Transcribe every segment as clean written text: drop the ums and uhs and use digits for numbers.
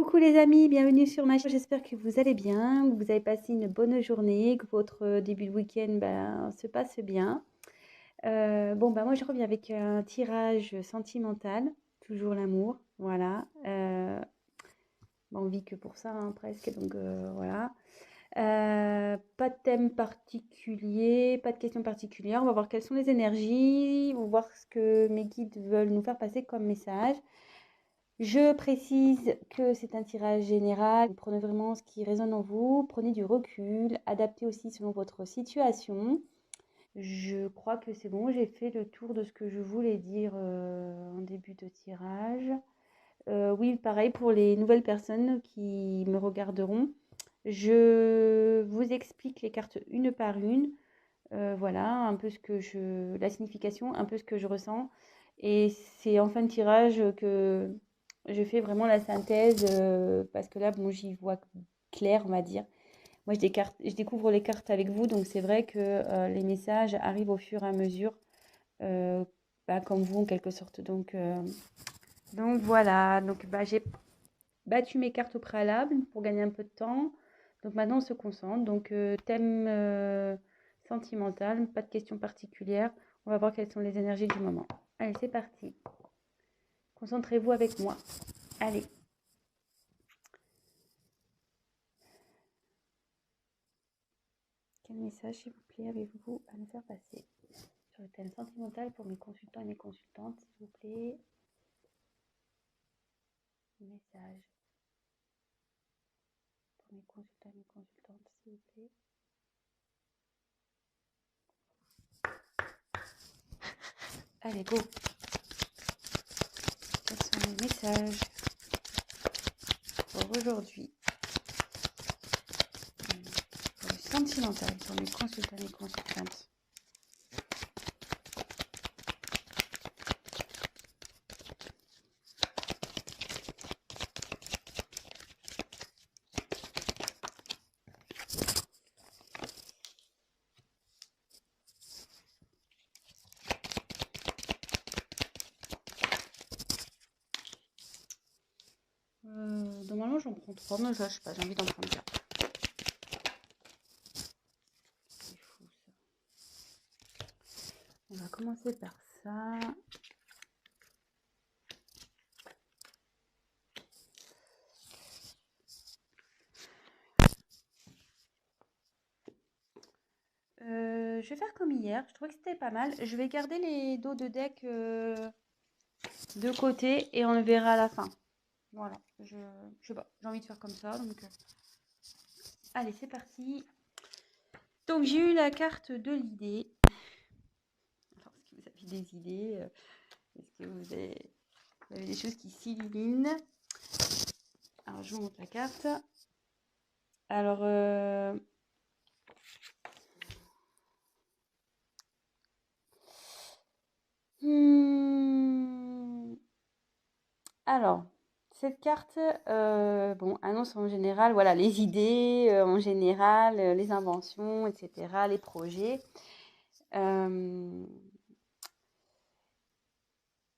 Coucou les amis, bienvenue sur ma chaîne. J'espère que vous allez bien, que vous avez passé une bonne journée, que votre début de week-end se passe bien. Moi je reviens avec un tirage sentimental, toujours l'amour, voilà. On vit que pour ça hein, presque, donc voilà. Pas de thème particulier, pas de questions particulières. On va voir quelles sont les énergies, on va voir ce que mes guides veulent nous faire passer comme message. Je précise que c'est un tirage général. Prenez vraiment ce qui résonne en vous, prenez du recul, adaptez aussi selon votre situation. Je crois que c'est bon, j'ai fait le tour de ce que je voulais dire en début de tirage. Oui, pareil pour les nouvelles personnes qui me regarderont. Je vous explique les cartes une par une. Voilà, un peu la signification, un peu ce que je ressens. Et c'est en fin de tirage que je fais vraiment la synthèse parce que là, bon, j'y vois clair, on va dire. Moi, je découvre les cartes avec vous, donc c'est vrai que les messages arrivent au fur et à mesure, euh, comme vous en quelque sorte. Donc voilà, j'ai battu mes cartes au préalable pour gagner un peu de temps. Donc maintenant, on se concentre. Donc thème sentimental, pas de questions particulières. On va voir quelles sont les énergies du moment. Allez, c'est parti. Concentrez-vous avec moi. Allez. Quel message, s'il vous plaît, avez-vous à nous faire passer sur le thème sentimental pour mes consultants et mes consultantes, s'il vous plaît. Message pour mes consultants et mes consultantes, s'il vous plaît. Allez, go. Quels sont les messages pour aujourd'hui? Pour le sentimental, pour mes consultants et mes consultantes. Normalement, j'en prends 3, mais ça, je sais pas, j'ai envie d'en prendre 4. C'est fou, ça. On va commencer par ça. Je vais faire comme hier. Je trouvais que c'était pas mal. Je vais garder les dos de deck de côté et on le verra à la fin. Voilà. Je sais pas. J'ai envie de faire comme ça. Allez, c'est parti. Donc, j'ai eu la carte de l'idée. Alors, est-ce que vous avez des idées? Est-ce que vous avez des choses qui s'illuminent? Alors, je vous montre la carte. Alors, alors, cette carte, annonce en général, voilà, les idées, en général, les inventions, etc., les projets.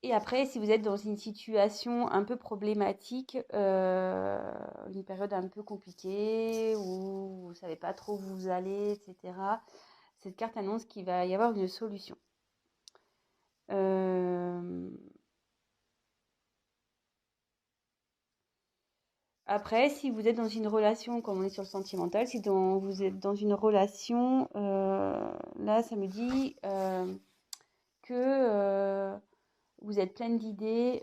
Et après, si vous êtes dans une situation un peu problématique, une période un peu compliquée où vous ne savez pas trop où vous allez, etc., cette carte annonce qu'il va y avoir une solution. Après, si vous êtes dans une relation, comme on est sur le sentimental, vous êtes dans une relation, là, ça me dit que vous êtes pleine d'idées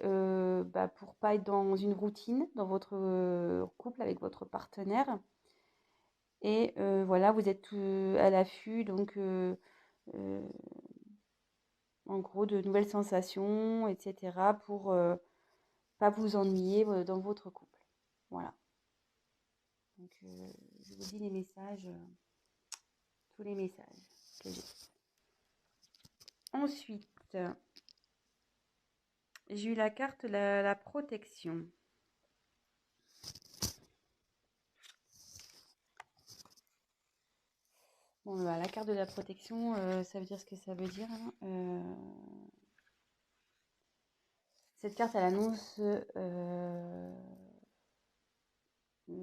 pour pas être dans une routine dans votre couple avec votre partenaire. Et voilà, vous êtes à l'affût, donc euh, en gros, de nouvelles sensations, etc., pour pas vous ennuyer dans votre couple. Voilà. Donc, je vous dis les messages, tous les messages que j'ai. Ensuite, j'ai eu la carte la protection. Bon, la carte de la protection, ça veut dire ce que ça veut dire. Hein. Cette carte, elle annonce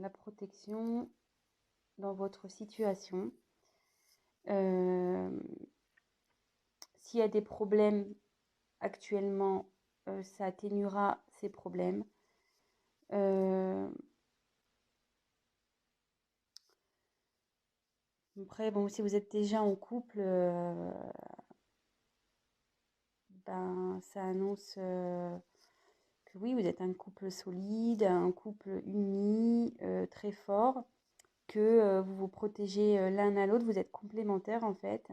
la protection dans votre situation. S'il y a des problèmes actuellement, ça atténuera ces problèmes. Après, bon, si vous êtes déjà en couple, ben, ça annonce que oui, vous êtes un couple solide, un couple uni, très fort, que vous vous protégez l'un à l'autre, vous êtes complémentaires en fait.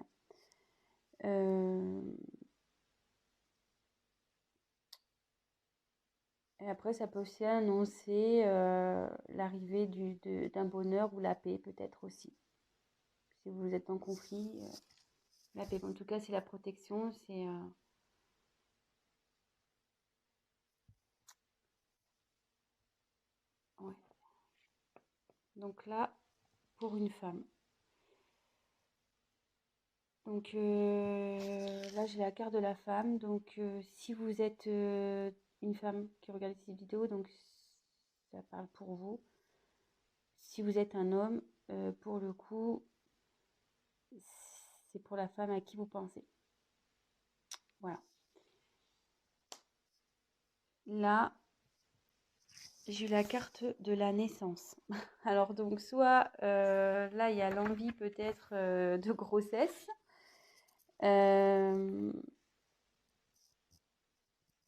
Et après, ça peut aussi annoncer l'arrivée d'un bonheur ou la paix peut-être aussi. Si vous êtes en conflit, la paix. En tout cas, c'est la protection, c'est... ouais. Donc là, pour une femme. Donc là, j'ai la carte de la femme. Donc si vous êtes une femme qui regarde cette vidéo, donc ça parle pour vous. Si vous êtes un homme, pour le coup, c'est pour la femme à qui vous pensez. Voilà. Là, j'ai eu la carte de la naissance. Alors donc soit là, il y a l'envie peut-être de grossesse.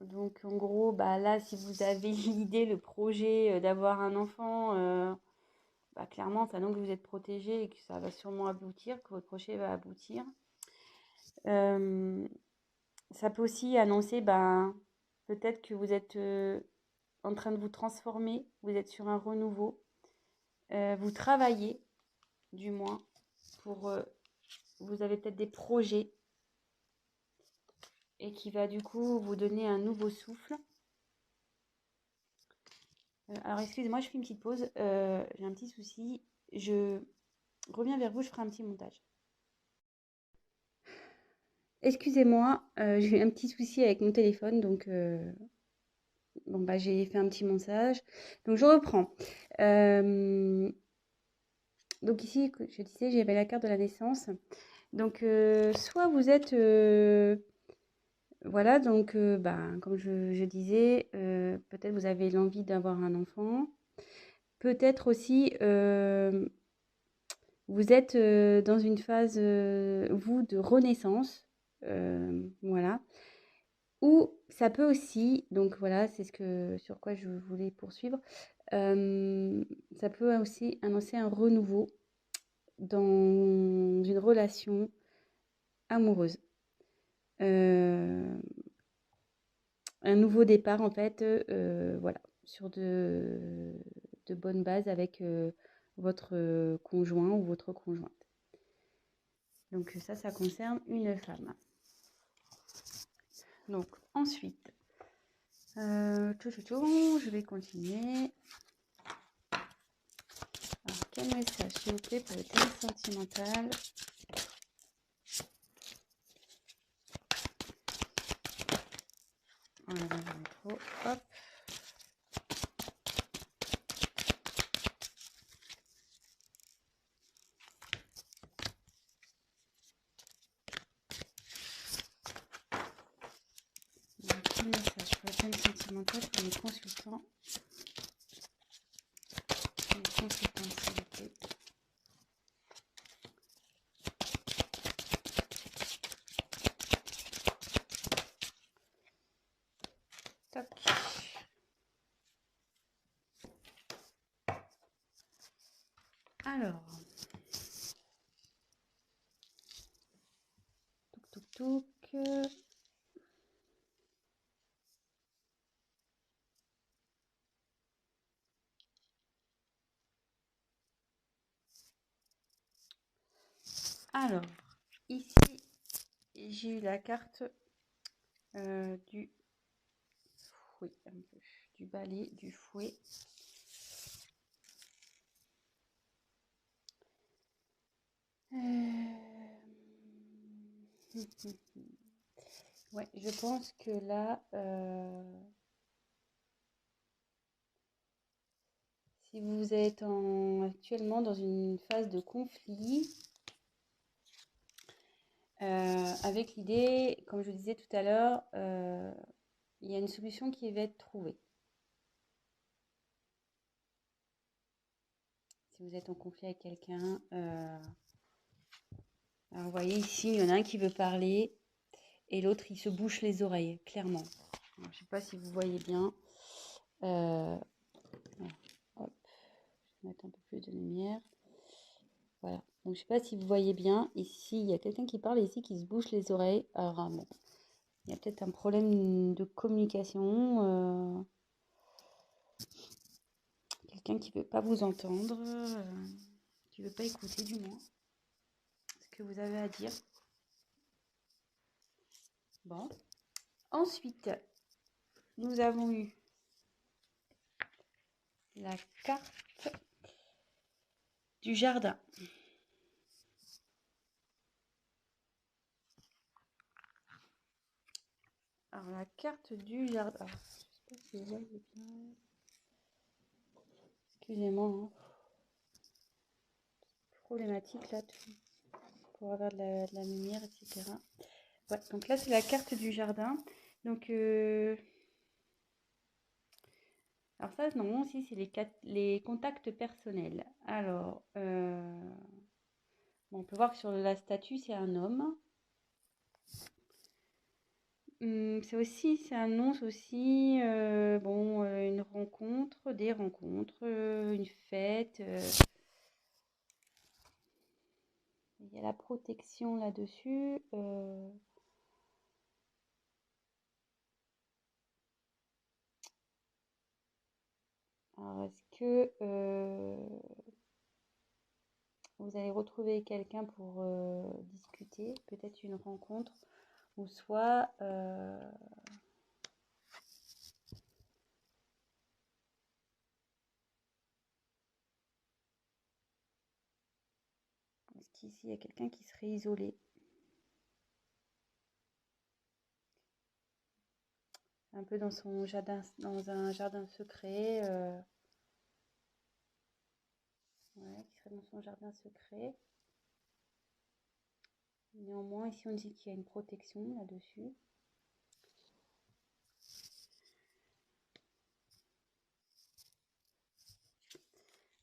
Donc en gros, bah là, si vous avez l'idée, le projet d'avoir un enfant, bah, clairement, ça annonce que vous êtes protégé et que ça va sûrement aboutir, que votre projet va aboutir. Ça peut aussi annoncer, bah, peut-être que vous êtes en train de vous transformer, vous êtes sur un renouveau, vous travaillez, du moins, pour, vous avez peut-être des projets et qui va du coup vous donner un nouveau souffle. Alors excusez-moi, je fais une petite pause, j'ai un petit souci, je reviens vers vous, je ferai un petit montage. Excusez-moi, j'ai eu un petit souci avec mon téléphone, donc bon, bah, j'ai fait un petit montage. Donc je reprends. Donc ici, je disais, j'avais la carte de la naissance. Donc soit vous êtes... voilà, donc ben, comme je disais, peut-être vous avez l'envie d'avoir un enfant. Peut-être aussi, vous êtes dans une phase, vous, de renaissance. Voilà. Ou ça peut aussi, donc voilà, c'est sur quoi je voulais poursuivre, ça peut aussi annoncer un renouveau dans une relation amoureuse. Un nouveau départ en fait, voilà, sur de bonnes bases avec votre conjoint ou votre conjointe. Donc ça concerne une femme. Donc ensuite, je vais continuer. Alors, quel message, s'il vous plaît, pour le thème sentimental? Voilà, j'en ai trop. Hop. Donc, quel message pour le thème sentimental pour les consultants? Les consultants, s'il vous plaît. Toc. Alors, touc. Alors, ici, j'ai eu la carte du fouet, un peu, du balai, du fouet. Ouais, je pense que là, si vous êtes actuellement dans une phase de conflit, avec l'idée, comme je vous disais tout à l'heure, il y a une solution qui va être trouvée. Si vous êtes en conflit avec quelqu'un, alors vous voyez ici, il y en a un qui veut parler et l'autre, il se bouche les oreilles, clairement. Alors, je ne sais pas si vous voyez bien. Voilà. Hop. Je vais mettre un peu plus de lumière. Voilà. Donc, je ne sais pas si vous voyez bien. Ici, il y a quelqu'un qui parle ici qui se bouche les oreilles. Alors, bon, il y a peut-être un problème de communication. Quelqu'un qui ne veut pas vous entendre, qui ne veut pas écouter du moins ce que vous avez à dire. Bon. Ensuite, nous avons eu la carte du jardin. Alors, la carte du jardin. Alors, je sais pas si vous voyez bien. Excusez-moi. Hein. Problématique là, pour avoir de la lumière, etc. Ouais, donc là, c'est la carte du jardin. Donc, alors ça, non, aussi, c'est les contacts personnels. Alors, bon, on peut voir que sur la statue, c'est un homme. Ça annonce aussi bon, une rencontre, des rencontres, une fête. Il y a la protection là-dessus. Alors, est-ce que vous allez retrouver quelqu'un pour discuter, peut-être une rencontre, ou soit est-ce qu'ici il y a quelqu'un qui serait isolé? Un peu dans son jardin, dans un jardin secret, ouais, qui serait dans son jardin secret. Néanmoins, ici on dit qu'il y a une protection là-dessus.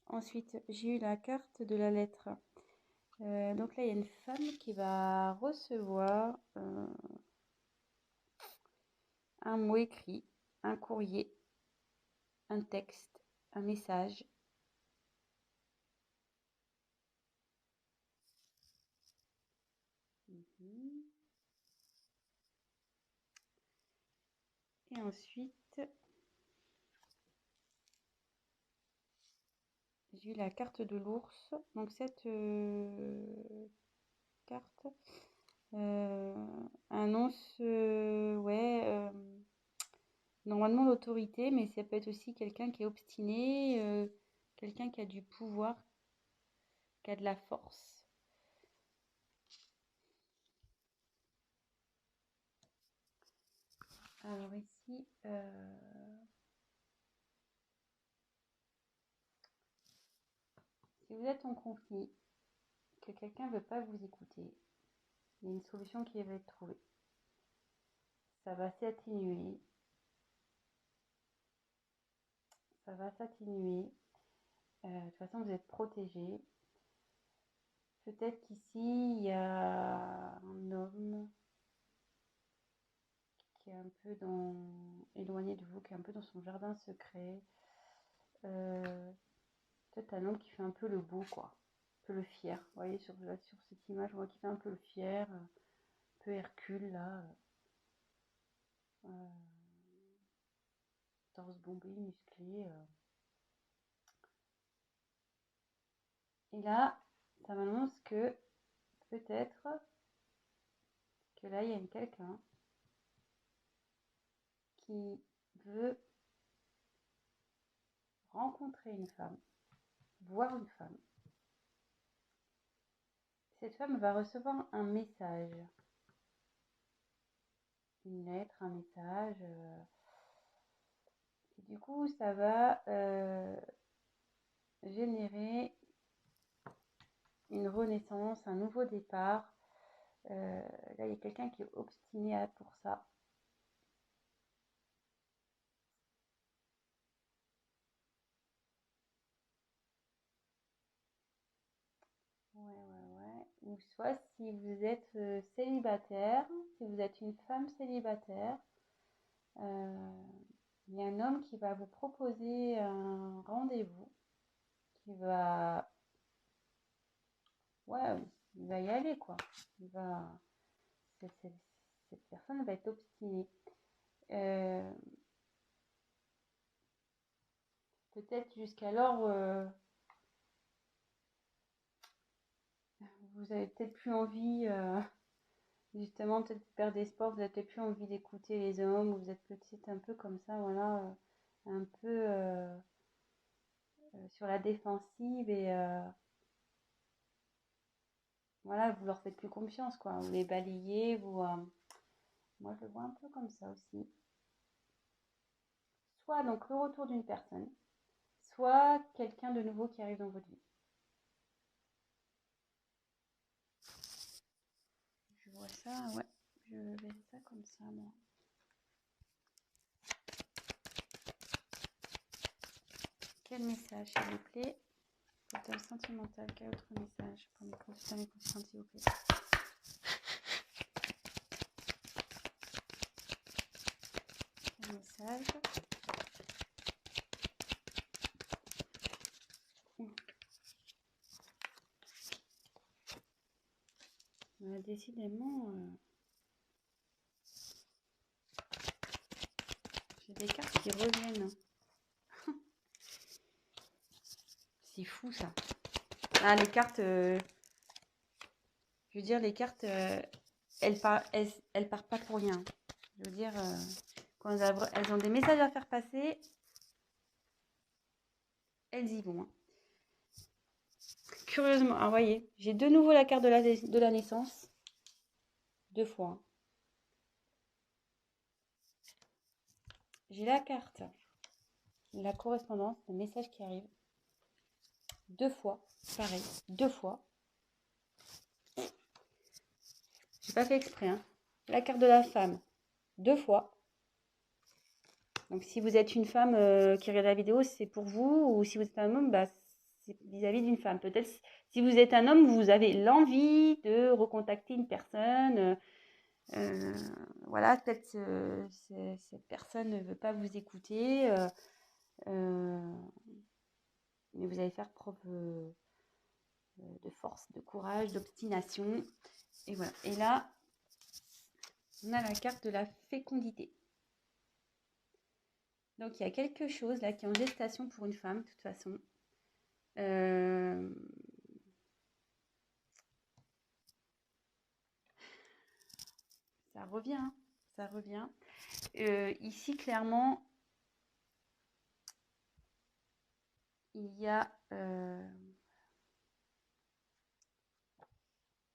Ensuite, j'ai eu la carte de la lettre. Donc là, il y a une femme qui va recevoir un mot écrit, un courrier, un texte, un message. Et ensuite, j'ai eu la carte de l'ours. Donc cette carte annonce, ouais, normalement l'autorité, mais ça peut être aussi quelqu'un qui est obstiné, quelqu'un qui a du pouvoir, qui a de la force. Alors ici, si vous êtes en conflit, que quelqu'un ne veut pas vous écouter, il y a une solution qui va être trouvée. Ça va s'atténuer. Ça va s'atténuer. De toute façon, vous êtes protégé. Peut-être qu'ici, il y a un homme qui est un peu éloigné de vous, qui est un peu dans son jardin secret. Peut-être un homme qui fait un peu le beau, quoi. Un peu le fier. Vous voyez, sur cette image, on voit qu'il fait un peu le fier. Un peu Hercule, là. Torse bombé, musclé. Et là, ça m'annonce que peut-être que là, il y a quelqu'un qui veut rencontrer une femme, voir une femme. Cette femme va recevoir un message, une lettre, un message. Et du coup, ça va générer une renaissance, un nouveau départ. Là, il y a quelqu'un qui est obstiné pour ça. Ouais. Ou soit si vous êtes célibataire, si vous êtes une femme célibataire, il y a un homme qui va vous proposer un rendez-vous, qui va, ouais, il va y aller quoi. Il va, cette personne va être obstinée. Euh, Peut-être jusqu'alors, vous avez peut-être plus envie, justement, peut-être vous perdez espoir, vous n'avez peut-être plus envie d'écouter les hommes, vous êtes peut-être un peu comme ça, voilà, un peu sur la défensive et voilà, vous leur faites plus confiance, quoi. Vous les balayez, moi je le vois un peu comme ça aussi. Soit donc le retour d'une personne, soit quelqu'un de nouveau qui arrive dans votre vie. Je vois ça, ouais, je verrai ça comme ça, moi. Quel message, s'il vous plaît? Total sentimental, quel autre message pour mes consultants et consultantes, s'il vous plaît? Quel message? Décidément, j'ai des cartes qui reviennent. C'est fou ça. Ah, les cartes, je veux dire, les cartes, elles partent pas pour rien. Je veux dire, quand elles ont des messages à faire passer, elles y vont. Hein. Curieusement, ah, voyez, j'ai de nouveau la carte de la naissance. 2 fois. Hein. J'ai la carte, la correspondance, le message qui arrive. 2 fois, pareil, 2 fois. J'ai pas fait exprès. Hein. La carte de la femme, 2 fois. Donc si vous êtes une femme qui regarde la vidéo, c'est pour vous. Ou si vous êtes un homme, bah, c'est vis-à-vis d'une femme. Peut-être si vous êtes un homme, vous avez l'envie de recontacter une personne. Voilà, peut-être cette personne ne veut pas vous écouter. Mais vous allez faire preuve de force, de courage, d'obstination. Et voilà. Et là, on a la carte de la fécondité. Donc, il y a quelque chose là qui est en gestation pour une femme, de toute façon. Ça revient, hein, ça revient. Ici, clairement, il y a...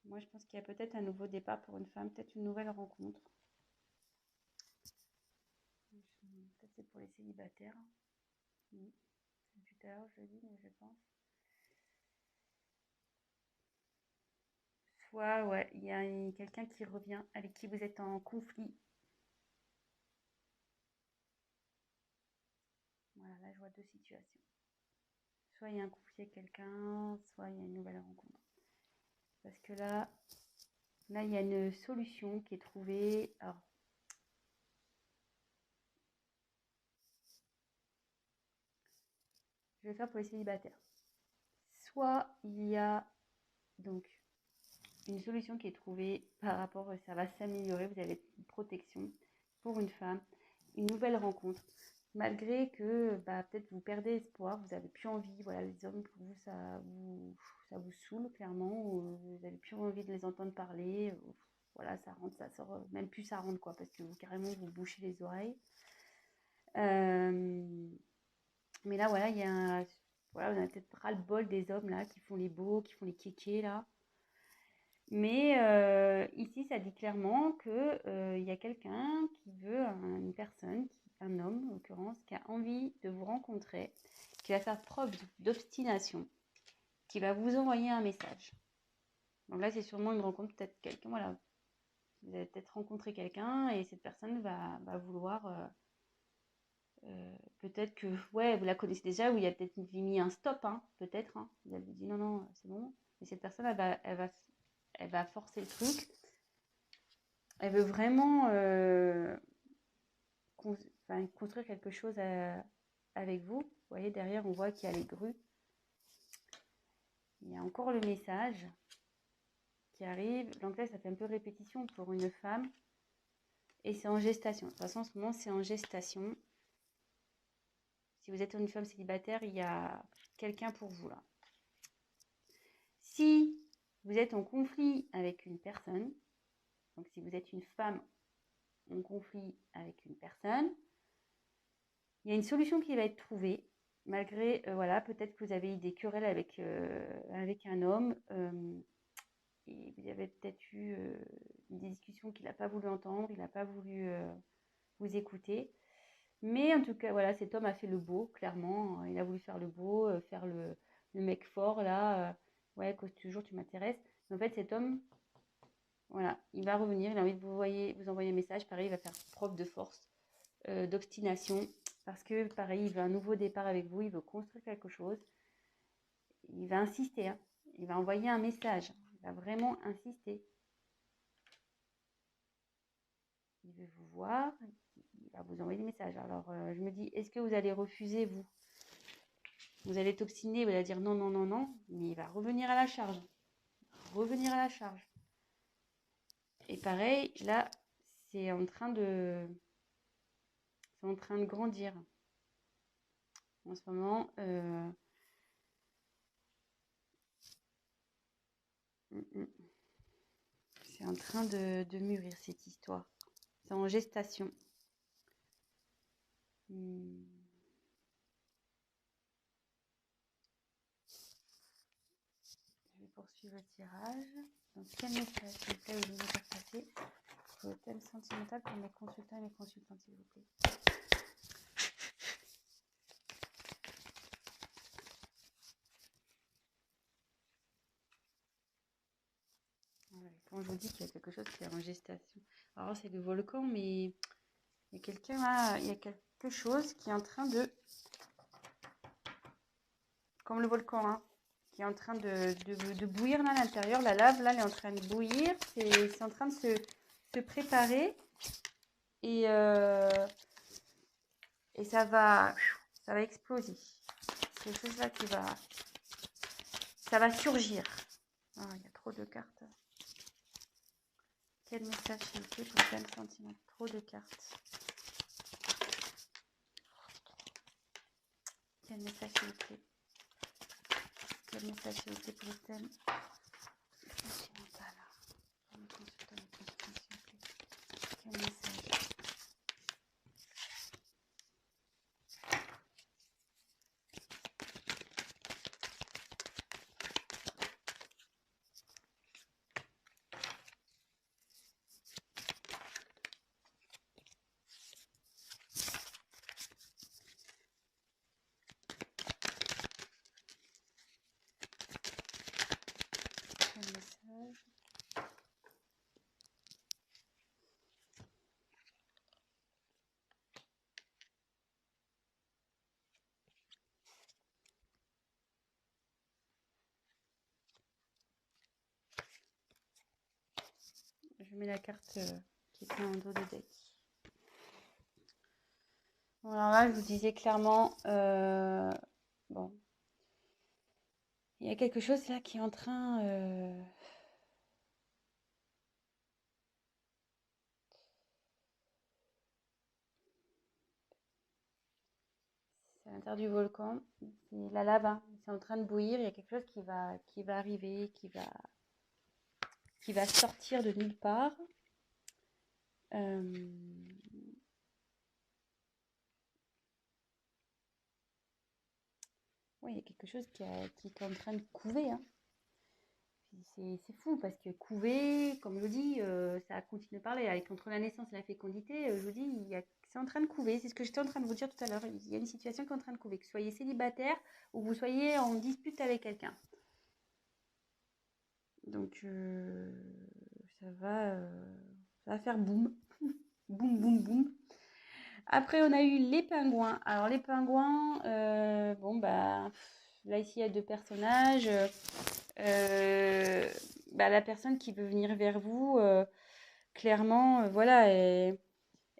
moi, je pense qu'il y a peut-être un nouveau départ pour une femme, peut-être une nouvelle rencontre. Peut-être c'est pour les célibataires. Oui. Tout à l'heure, je dis, mais je pense. Soit, ouais, il y a quelqu'un qui revient, avec qui vous êtes en conflit. Voilà, là, je vois 2 situations. Soit il y a un conflit avec quelqu'un, soit il y a une nouvelle rencontre. Parce que là, il y a une solution qui est trouvée. Alors, je vais faire pour les célibataires. Soit il y a donc une solution qui est trouvée par rapport, ça va s'améliorer, vous avez une protection pour une femme, une nouvelle rencontre. Malgré que peut-être vous perdez espoir, vous n'avez plus envie, voilà, les hommes pour vous, ça vous saoule clairement, vous n'avez plus envie de les entendre parler, voilà, ça rentre, ça sort, même plus ça rentre quoi, parce que vous, carrément vous bouchez les oreilles. Mais là, voilà, il y a voilà, on a peut-être ras-le-bol des hommes là qui font les beaux, qui font les kékés là. Mais ici, ça dit clairement qu'il y a quelqu'un qui veut, une personne, un homme en l'occurrence, qui a envie de vous rencontrer, qui va faire preuve d'obstination, qui va vous envoyer un message. Donc là, c'est sûrement une rencontre, peut-être quelqu'un, voilà. Vous allez peut-être rencontrer quelqu'un et cette personne va vouloir, peut-être que, ouais, vous la connaissez déjà, ou il y a peut-être mis un stop, hein, peut-être. Hein. Vous avez dit non, c'est bon. Mais cette personne, elle va forcer le truc. Elle veut vraiment construire quelque chose avec vous. Vous voyez, derrière, on voit qu'il y a les grues. Il y a encore le message qui arrive. Donc là, ça fait un peu répétition pour une femme. Et c'est en gestation. De toute façon, en ce moment, c'est en gestation. Si vous êtes une femme célibataire, il y a quelqu'un pour vous là. Si vous êtes en conflit avec une personne, donc si vous êtes une femme en conflit avec une personne, il y a une solution qui va être trouvée, malgré, voilà, peut-être que vous avez eu des querelles avec un homme, et vous avez peut-être eu des discussions qu'il n'a pas voulu entendre, il n'a pas voulu vous écouter. Mais en tout cas, voilà, cet homme a fait le beau, clairement. Il a voulu faire le beau, faire le mec fort, là. Ouais, cause toujours, tu m'intéresses. Mais en fait, cet homme, voilà, il va revenir, il a envie de vous envoyer un message. Pareil, il va faire preuve de force, d'obstination. Parce que, pareil, il veut un nouveau départ avec vous, il veut construire quelque chose. Il va insister, hein. Il va envoyer un message. Il va vraiment insister. Il veut vous voir, il va vous envoyer des messages. Alors, je me dis, est-ce que vous allez refuser, vous? Vous allez t'obstiner, vous allez dire non, non, non, non, mais il va revenir à la charge. Revenir à la charge. Et pareil, là, c'est en train de grandir. En ce moment, c'est en train de mûrir cette histoire. C'est en gestation. Je vais poursuivre le tirage. Donc, quel message, s'il vous plaît, vous voulez faire passer pour le thème sentimental pour mes consultants et mes consultantes, s'il vous plaît. Voilà, quand je vous dis qu'il y a quelque chose qui est en gestation. Alors, c'est le volcan, mais il y a quelqu'un là, il y a quelque chose qui est en train de, comme le volcan, hein, qui est en train de bouillir là à l'intérieur. La lave là, elle est en train de bouillir. C'est en train de se préparer et ça va exploser. C'est quelque chose là ça va surgir. Ah, il y a trop de cartes. Quel message s'il vous plaît pour le thème sentiment? Trop de cartes. Quel message s'il vous plaît? Quel message s'il vous plaît pour le thème sentimental? Pour mes consultants, mes consultantes, s'il vous plaît. Quel message? Quel message? Je mets la carte qui était en dos de deck. Bon, alors là, je vous disais clairement, bon, il y a quelque chose là qui est en train, c'est à l'intérieur du volcan, c'est la lave, hein. C'est en train de bouillir. Il y a quelque chose qui va arriver, qui va sortir de nulle part. Oui, il y a quelque chose qui est en train de couver, hein. C'est fou parce que couver, comme je dis, ça continue de parler. Avec entre la naissance et la fécondité, je vous dis, C'est en train de couver, c'est ce que j'étais en train de vous dire tout à l'heure. Il y a une situation qui est en train de couver, que vous soyez célibataire ou que vous soyez en dispute avec quelqu'un. Donc, ça va faire boum. Boum, boum, boum. Après, on a eu les pingouins. Alors, les pingouins, bon, bah, là, ici, il y a deux personnages. Bah, la personne qui veut venir vers vous, clairement, voilà,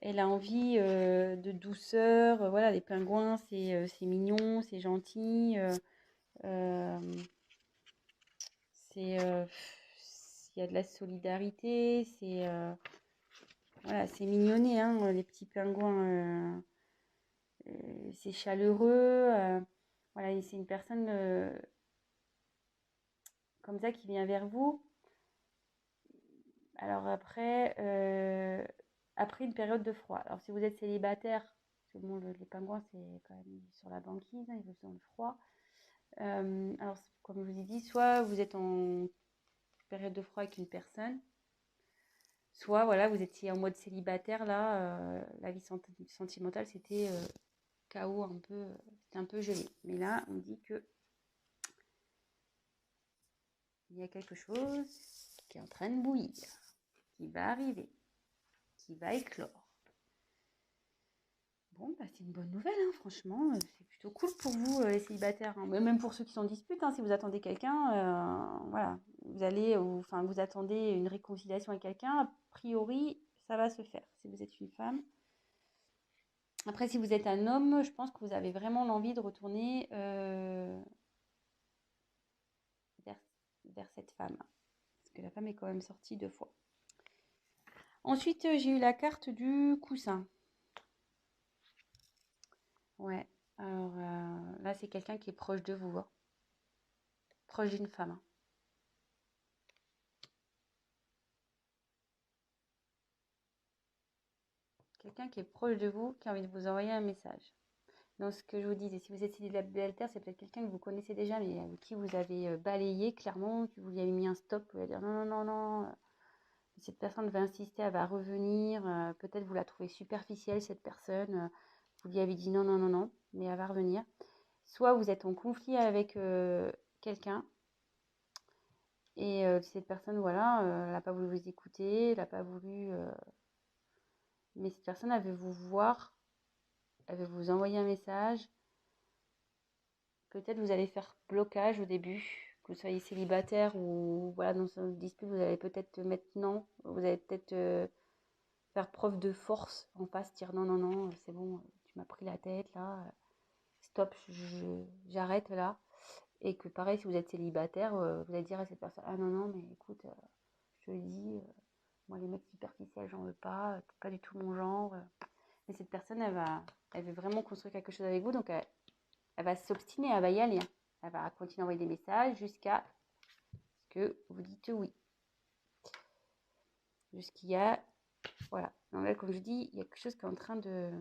elle a envie de douceur. Voilà, les pingouins, c'est mignon, c'est gentil. Euh, il y a de la solidarité. Voilà, c'est mignonné, hein, les petits pingouins. C'est chaleureux. Voilà, c'est une personne comme ça qui vient vers vous. Alors après une période de froid. Alors si vous êtes célibataire, parce que bon, les pingouins c'est quand même sur la banquise, hein, ils vivent dans le froid. Alors comme je vous ai dit, soit vous êtes en période de froid avec une personne, soit voilà, vous étiez en mode célibataire là, la vie sentimentale c'était chaos un peu, c'était un peu gelé. Mais là on dit que il y a quelque chose qui est en train de bouillir, qui va arriver, qui va éclore. Bon, bah, c'est une bonne nouvelle, hein, franchement, c'est plutôt cool pour vous, les célibataires, hein. Même pour ceux qui sont en dispute, hein, si vous attendez quelqu'un, voilà, vous attendez une réconciliation avec quelqu'un, a priori, ça va se faire, si vous êtes une femme. Après, si vous êtes un homme, je pense que vous avez vraiment l'envie de retourner vers, vers cette femme, parce que la femme est quand même sortie 2 fois. Ensuite, j'ai eu la carte du coussin. Ouais, alors là, c'est quelqu'un qui est proche de vous, hein. Proche d'une femme, hein. Quelqu'un qui est proche de vous, qui a envie de vous envoyer un message. Donc, ce que je vous disais, si vous êtes célibataire, c'est peut-être quelqu'un que vous connaissez déjà, mais avec qui vous avez balayé clairement, que vous lui avez mis un stop, vous allez dire non, non, non, non. Cette personne va insister, elle va revenir. Peut-être vous la trouvez superficielle, cette personne. Vous lui avez dit non, non, non, non, mais elle va revenir. Soit vous êtes en conflit avec quelqu'un et cette personne, voilà, elle n'a pas voulu vous écouter, elle n'a pas voulu. Mais cette personne, elle veut vous voir, elle veut vous envoyer un message. Peut-être vous allez faire blocage au début, que vous soyez célibataire ou voilà, dans une dispute, vous allez peut-être mettre non, vous allez peut-être faire preuve de force en face, dire non, non, non, c'est bon, tu m'as pris la tête là, stop, j'arrête là. Et que pareil, si vous êtes célibataire, vous allez dire à cette personne, ah non, non, mais écoute, je te le dis, moi les mecs superficiels, j'en veux pas, c'est pas du tout mon genre. Mais cette personne, elle veut vraiment construire quelque chose avec vous, donc elle va s'obstiner, elle va y aller, hein. Elle va continuer à envoyer des messages jusqu'à ce que vous dites oui. Jusqu'il y a, voilà. Donc là, comme je dis, il y a quelque chose qui est en train de...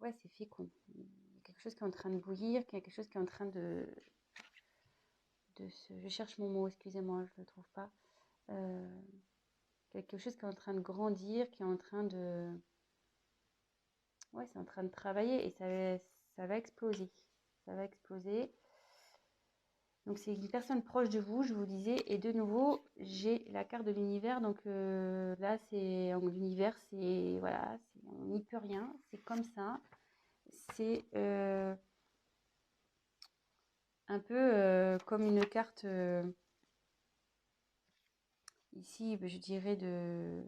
ouais, c'est fécond. Il y a quelque chose qui est en train de bouillir, quelque chose qui est en train je cherche mon mot, excusez-moi, je ne le trouve pas. Quelque chose qui est en train de grandir, qui est en train de... ouais, c'est en train de travailler et ça va exploser. Ça va exploser. Donc c'est une personne proche de vous, je vous disais. Et de nouveau, j'ai la carte de l'univers. Donc là, c'est l'univers, c'est voilà, on n'y peut rien. C'est comme ça. C'est un peu comme une carte ici, je dirais de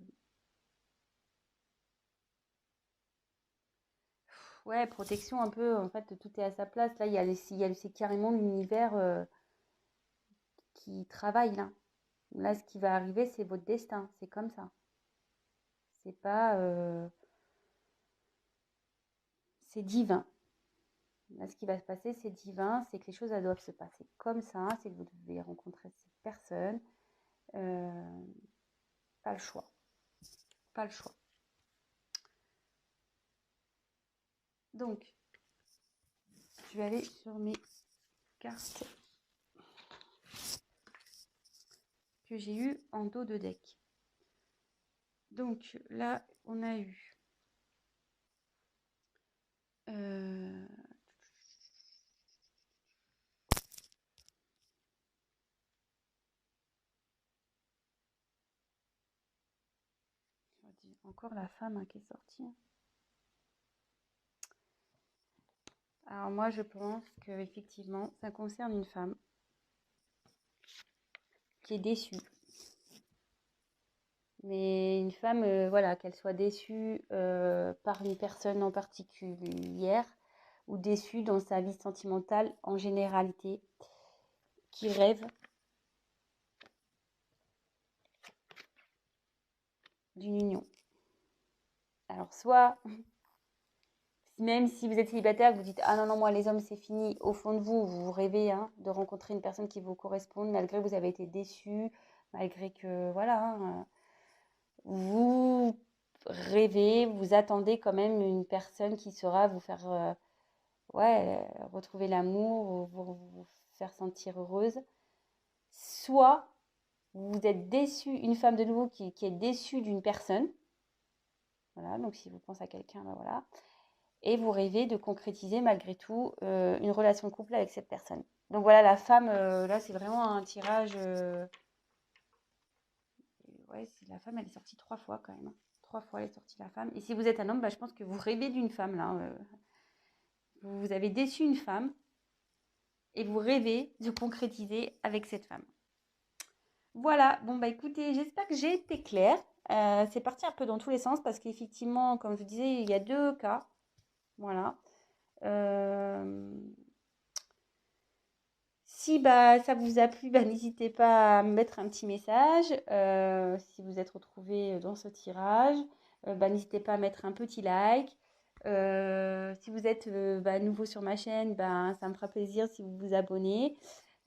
ouais, protection un peu. En fait, tout est à sa place. Là, c'est carrément l'univers qui travaille là. Là, ce qui va arriver, c'est votre destin. C'est comme ça. C'est pas. C'est divin. Là, ce qui va se passer, c'est divin. C'est que les choses, elles doivent se passer comme ça. C'est que vous devez rencontrer cette personne. Pas le choix. Pas le choix. Donc, je vais aller sur mes cartes que j'ai eues en dos de deck. Donc là, on a eu euh, encore la femme hein, qui est sortie. Alors moi, je pense que effectivement, ça concerne une femme qui est déçue. Mais une femme, voilà, qu'elle soit déçue par une personne en particulière ou déçue dans sa vie sentimentale en généralité, qui rêve d'une union. Alors soit, même si vous êtes célibataire, vous dites ah non non moi les hommes c'est fini, au fond de vous vous rêvez hein, de rencontrer une personne qui vous corresponde malgré que vous avez été déçu, malgré que voilà, hein, vous rêvez, vous attendez quand même une personne qui saura vous faire ouais, retrouver l'amour, vous faire sentir heureuse. Soit vous êtes déçu, une femme de nouveau qui est déçue d'une personne. Voilà, donc si vous pensez à quelqu'un, ben voilà. Et vous rêvez de concrétiser malgré tout une relation de couple avec cette personne. Donc voilà, la femme, là c'est vraiment un tirage. Ouais, la femme, elle est sortie 3 fois quand même. 3 fois elle est sortie la femme. Et si vous êtes un homme, bah, je pense que vous rêvez d'une femme là. Vous avez déçu une femme et vous rêvez de concrétiser avec cette femme. Voilà, bon bah écoutez, j'espère que j'ai été claire. C'est parti un peu dans tous les sens parce qu'effectivement, comme je vous disais, il y a 2 cas. Voilà. Euh, Si bah, ça vous a plu, bah, n'hésitez pas à me mettre un petit message. Si vous êtes retrouvé dans ce tirage, bah, n'hésitez pas à mettre un petit like. Si vous êtes bah, nouveau sur ma chaîne, bah, ça me fera plaisir si vous vous abonnez.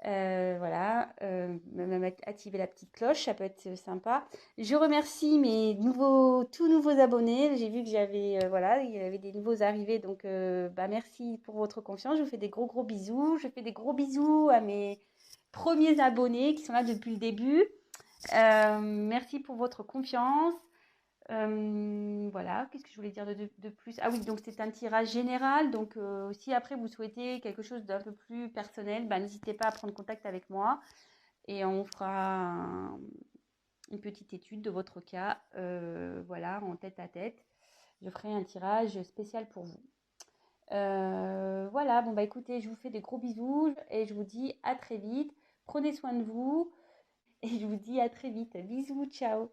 Voilà, même activer la petite cloche, ça peut être sympa. Je remercie mes tout nouveaux abonnés. J'ai vu que j'avais, voilà, il y avait des nouveaux arrivés, donc bah, merci pour votre confiance. Je vous fais des gros bisous. Je fais des gros bisous à mes premiers abonnés qui sont là depuis le début. Merci pour votre confiance. Voilà, qu'est-ce que je voulais dire de plus? Ah oui, donc c'est un tirage général. Donc si après vous souhaitez quelque chose d'un peu plus personnel, bah, n'hésitez pas à prendre contact avec moi et on fera une petite étude de votre cas, voilà, en tête à tête. Je ferai un tirage spécial pour vous. Voilà, bon bah écoutez, je vous fais des gros bisous et je vous dis à très vite. Prenez soin de vous et je vous dis à très vite. Bisous, ciao.